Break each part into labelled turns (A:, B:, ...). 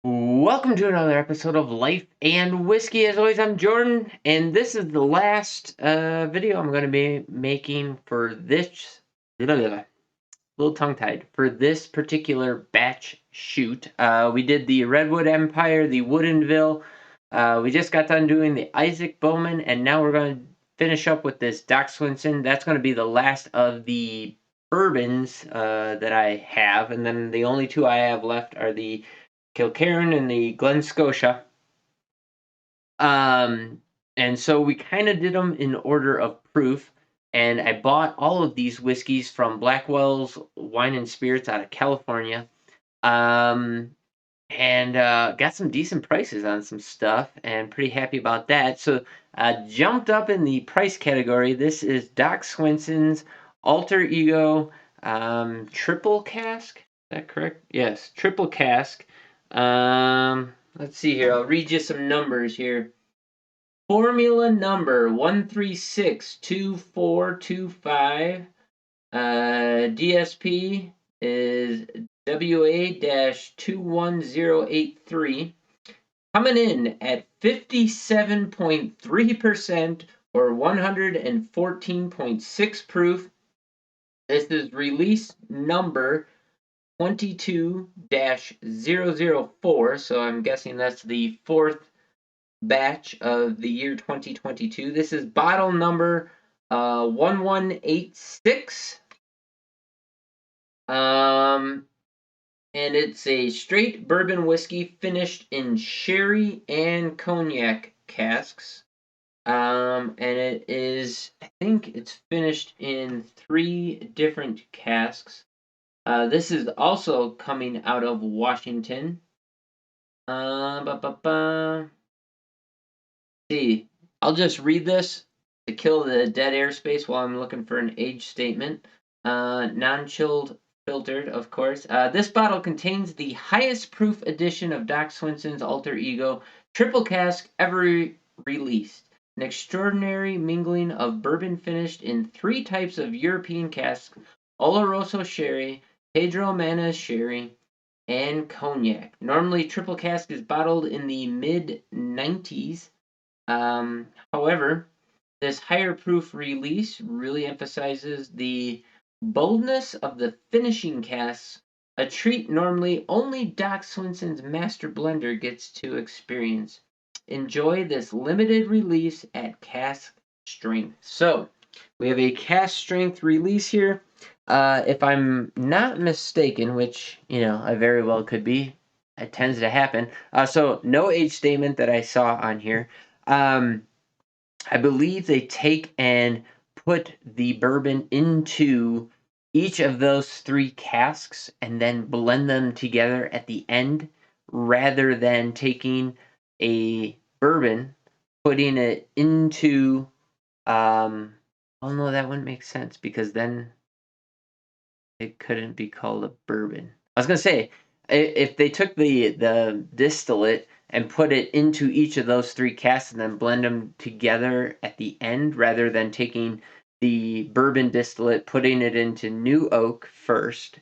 A: Welcome to another episode of Life and Whiskey. As always, I'm Jordan, and this is the last video I'm going to be making for this. Little tongue-tied for this particular batch shoot. We did the Redwood Empire, the Woodinville. We just got done doing the Isaac Bowman, and now we're going to finish up with this Doc Swinson. That's going to be the last of the bourbons that I have, and then the only two I have left are the Kilkerran and the Glen Scotia. And so we kind of did them in order of proof. And I bought all of these whiskeys from Blackwell's Wine and Spirits out of California. Um, and got some decent prices on some stuff and pretty happy about that. So jumped up in the price category. This is Doc Swinson's Alter Ego triple cask. Is that correct? Yes, triple cask. Let's see here. I'll read you some numbers here. Formula number 1362425. DSP is WA-21083. Coming in at 57.3% or 114.6 proof. This is release number 22-004, so I'm guessing that's the fourth batch of the year 2022. This is bottle number 1186. And it's a straight bourbon whiskey finished in sherry and cognac casks. And it is, I think it's finished in 3 different casks. This is also coming out of Washington. See, I'll just read this to kill the dead airspace while I'm looking for an age statement. Non-chilled filtered, of course. This bottle contains the highest proof edition of Doc Swinson's Alter Ego triple cask ever released. An extraordinary mingling of bourbon finished in 3 types of European casks: Oloroso sherry, Pedro Manas sherry, and cognac. Normally, triple cask is bottled in the mid-90s. However, this higher proof release really emphasizes the boldness of the finishing casks, a treat normally only Doc Swinson's master blender gets to experience. Enjoy this limited release at cask strength. So, we have a cask strength release here. If I'm not mistaken, which, I very well could be, it tends to happen. So, no age statement that I saw on here. I believe they take and put the bourbon into each of those 3 casks and then blend them together at the end rather than taking a bourbon, putting it into oh no, that wouldn't make sense because then it couldn't be called a bourbon. I was gonna say, if they took the distillate and put it into each of those 3 casks and then blend them together at the end, rather than taking the bourbon distillate, putting it into new oak first,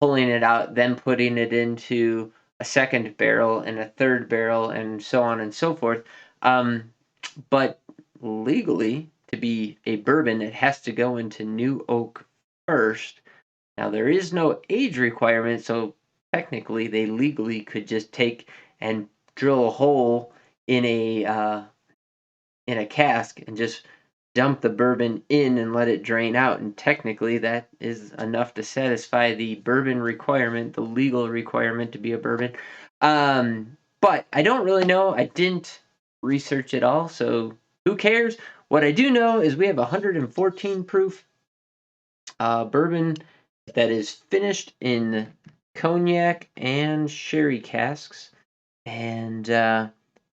A: pulling it out, then putting it into a second barrel and a third barrel, and so on and so forth. But legally, to be a bourbon, it has to go into new oak first. Now, there is no age requirement, so technically they legally could just take and drill a hole in a cask and just dump the bourbon in and let it drain out, and technically that is enough to satisfy the bourbon requirement, the legal requirement to be a bourbon. But I don't really know. I didn't research it all, so who cares? What I do know is we have 114 proof bourbon that is finished in cognac and sherry casks, and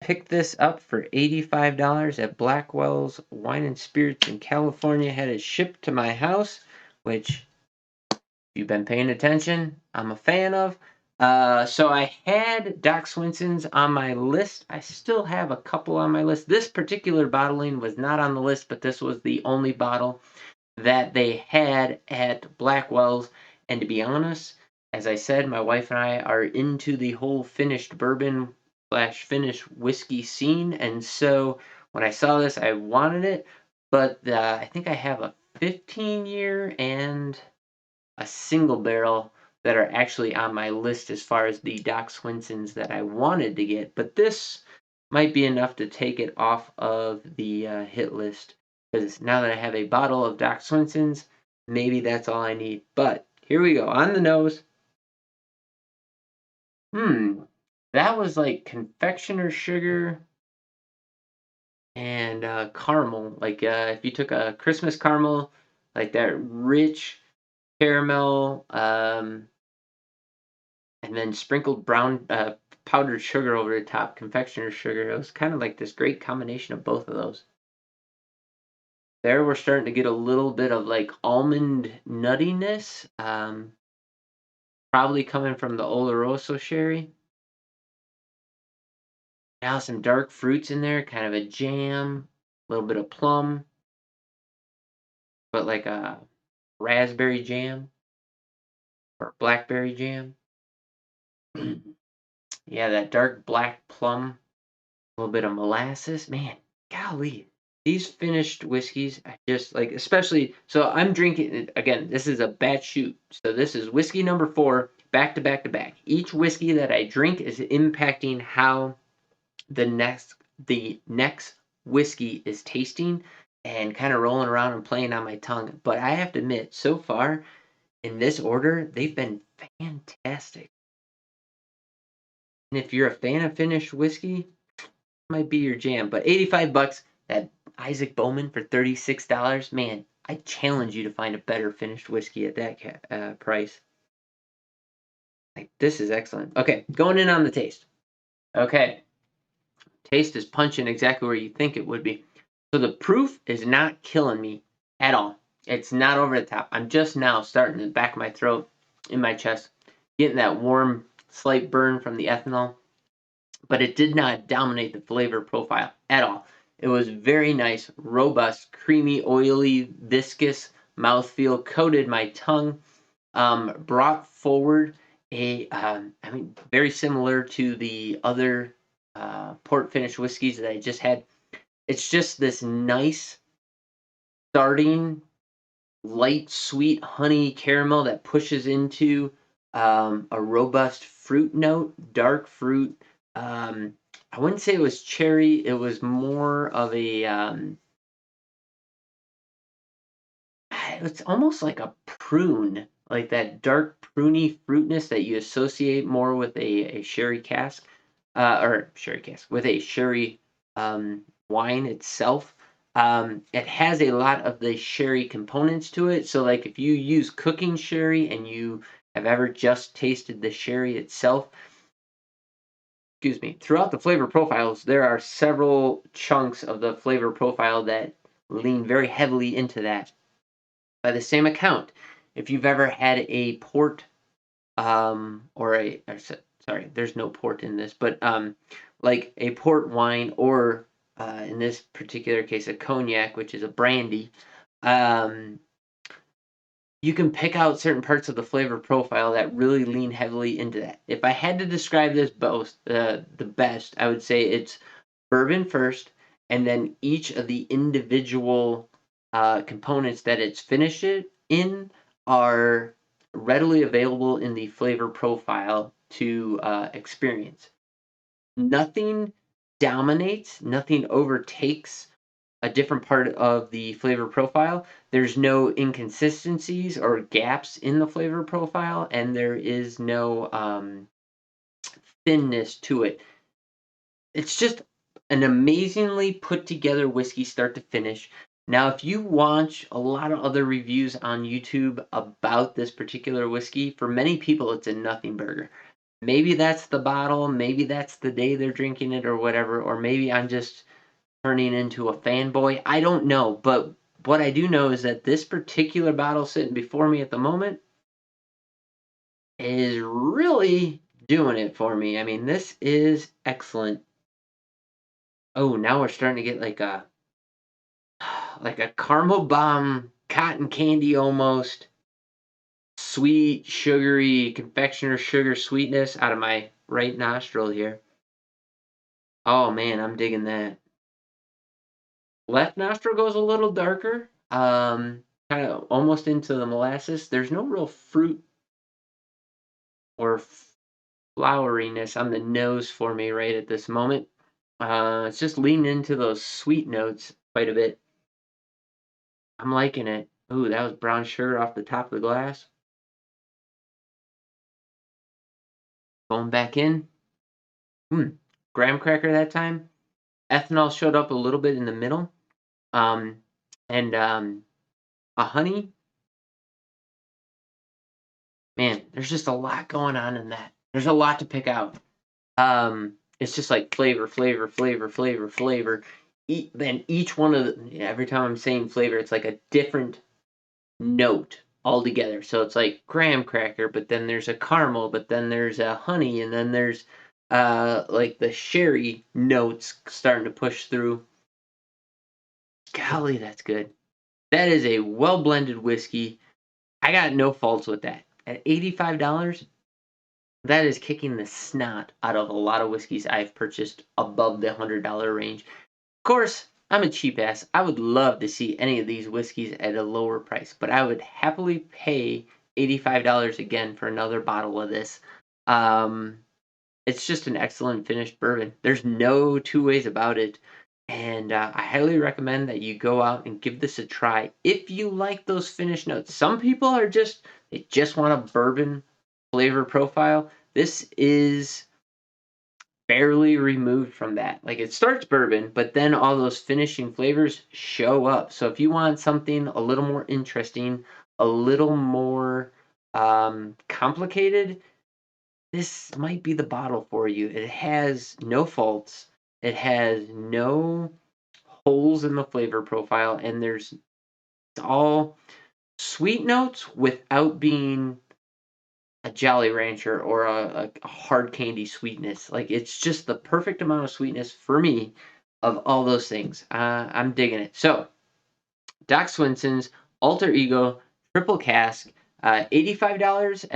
A: picked this up for $85 at Blackwell's Wine and Spirits in California. Had it shipped to my house, which, if you've been paying attention, I'm a fan of. So I had Doc Swinson's on my list. I still have a couple on my list. This particular bottling was not on the list, but this was the only bottle that they had at Blackwell's. And to be honest, As I said, my wife and I are into the whole finished bourbon slash finished whiskey scene, and so when I saw this, I wanted it. But I think I have a 15-year and a single barrel that are actually on my list as far as the Doc Swinsons that I wanted to get. But this might be enough to take it off of the hit list, because now that I have a bottle of Doc Swinsons, maybe that's all I need. But here we go. On the nose. That was like confectioner sugar and caramel. Like if you took a Christmas caramel, like that rich caramel, and then sprinkled brown powdered sugar over the top, confectioner sugar. It was kind of like this great combination of both of those. There we're starting to get a little bit of like almond nuttiness, probably coming from the Oloroso sherry. Now some dark fruits in there, kind of a jam, a little bit of plum, but like a raspberry jam or blackberry jam. Yeah, that dark black plum, a little bit of molasses. Man, golly, these finished whiskeys, I just like, especially. So I'm drinking again. This is a batch shoot. So this is whiskey number 4, back to back to back. Each whiskey that I drink is impacting how the next whiskey is tasting and kind of rolling around and playing on my tongue. But I have to admit, so far in this order, they've been fantastic. And if you're a fan of finished whiskey, might be your jam. But 85 bucks, that Isaac Bowman for $36, man, I challenge you to find a better finished whiskey at that price. Like, this is excellent. Okay, going in on the taste. Okay, taste is punching exactly where you think it would be. So the proof is not killing me at all. It's not over the top. I'm just now starting in the back of my throat, in my chest, getting that warm, slight burn from the ethanol. But it did not dominate the flavor profile at all. It was very nice, robust, creamy, oily, viscous mouthfeel, coated my tongue, brought forward very similar to the other port finished whiskeys that I just had. It's just this nice starting light, sweet honey caramel that pushes into a robust fruit note, dark fruit. I wouldn't say it was cherry. It was more of a. It's almost like a prune, like that dark pruny fruitness that you associate more with a sherry cask, or sherry cask with a sherry wine itself. It has a lot of the sherry components to it. So, like if you use cooking sherry and you have ever just tasted the sherry itself, excuse me, throughout the flavor profiles, there are several chunks of the flavor profile that lean very heavily into that. By the same account, if you've ever had a port, sorry, there's no port in this, but like a port wine, or in this particular case, a cognac, which is a brandy, um, you can pick out certain parts of the flavor profile that really lean heavily into that. If I had to describe this both the best, I would say it's bourbon first, and then each of the individual components that it's finished in are readily available in the flavor profile to experience. Nothing dominates, nothing overtakes a different part of the flavor profile. There's no inconsistencies or gaps in the flavor profile, and there is no thinness to it. It's just an amazingly put together whiskey start to finish. Now, if you watch a lot of other reviews on YouTube about this particular whiskey, for many people it's a nothing burger. Maybe that's the bottle, maybe that's the day they're drinking it or whatever, or maybe I'm just turning into a fanboy. I don't know, but what I do know is that this particular bottle sitting before me at the moment is really doing it for me. I mean, this is excellent. Oh, now we're starting to get like a caramel bomb, cotton candy almost, sweet, sugary, confectioner sugar sweetness out of my right nostril here. Oh man, I'm digging that. Left nostril goes a little darker, kind of almost into the molasses. There's no real fruit or floweriness on the nose for me right at this moment. It's just leaning into those sweet notes quite a bit. I'm liking it. Ooh, that was brown sugar off the top of the glass. Going back in. Graham cracker that time. Ethanol showed up a little bit in the middle. And a honey. Man, there's just a lot going on in that. There's a lot to pick out. It's just like flavor, flavor, flavor, flavor, flavor. Then each one of the, every time I'm saying flavor, it's like a different note altogether. So it's like graham cracker, but then there's a caramel, but then there's a honey, and then there's like the sherry notes starting to push through. Golly, that's good. That is a well blended whiskey. I got no faults with that. At $85, that is kicking the snot out of a lot of whiskeys I've purchased above the $100 range. Of course, I'm a cheap ass. I would love to see any of these whiskeys at a lower price, but I would happily pay $85 again for another bottle of this. It's just an excellent finished bourbon. There's no two ways about it. And I highly recommend that you go out and give this a try if you like those finished notes. Some people are they just want a bourbon flavor profile. This is barely removed from that. Like it starts bourbon, but then all those finishing flavors show up. So if you want something a little more interesting, a little more complicated, this might be the bottle for you. It has no faults. It has no holes in the flavor profile, and it's all sweet notes without being a Jolly Rancher or a hard candy sweetness. Like it's just the perfect amount of sweetness for me of all those things. I'm digging it. So, Doc Swinson's Alter Ego Triple Cask, $85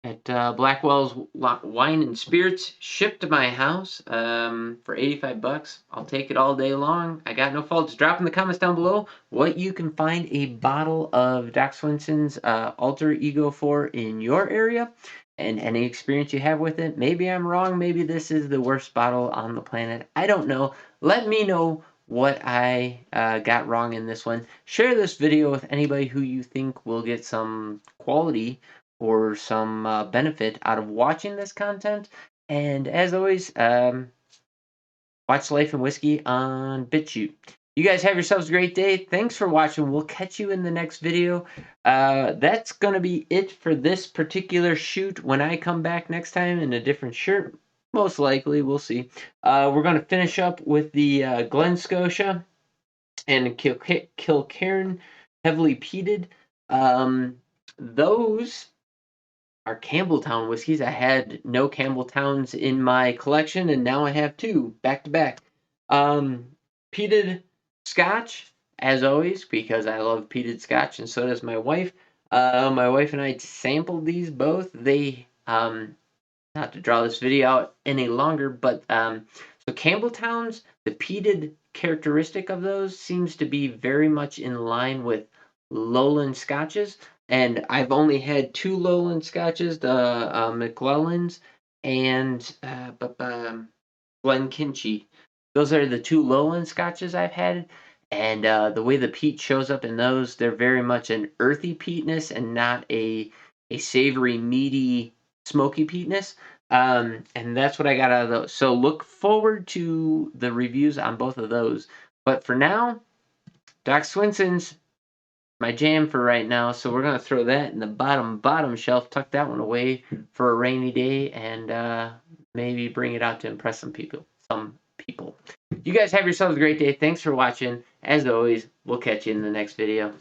A: at Blackwell's Wine and Spirits, shipped to my house for $85. I'll take it all day long. I got no faults. Drop in the comments down below what you can find a bottle of Doc Swinson's Alter Ego for in your area and any experience you have with it. Maybe I'm wrong. Maybe this is the worst bottle on the planet. I don't know. Let me know what I got wrong in this one. Share this video with anybody who you think will get some quality or some benefit out of watching this content. And as always, watch Life and Whiskey on BitChute. You guys have yourselves a great day. Thanks for watching. We'll catch you in the next video. That's going to be it for this particular shoot. When I come back next time in a different shirt, most likely, we'll see. We're going to finish up with the Glen Scotia and Kilcairn heavily peated. Those are Campbelltown whiskeys. I had no Campbelltowns in my collection, and now I have two back to back. Peated Scotch, as always, because I love peated Scotch, and so does my wife. My wife and I sampled these both. They, not to draw this video out any longer, but so Campbelltowns, the peated characteristic of those seems to be very much in line with Lowland Scotches. And I've only had two Lowland Scotches, the McClellans and Glenkinchie. Those are the two Lowland Scotches I've had. And the way the peat shows up in those, they're very much an earthy peatness and not a savory, meaty, smoky peatness. And that's what I got out of those. So look forward to the reviews on both of those. But for now, Doc Swinson's my jam for right now, so we're gonna throw that in the bottom shelf, tuck that one away for a rainy day, and maybe bring it out to impress some people. You guys have yourselves a great day. Thanks for watching. As always, we'll catch you in the next video.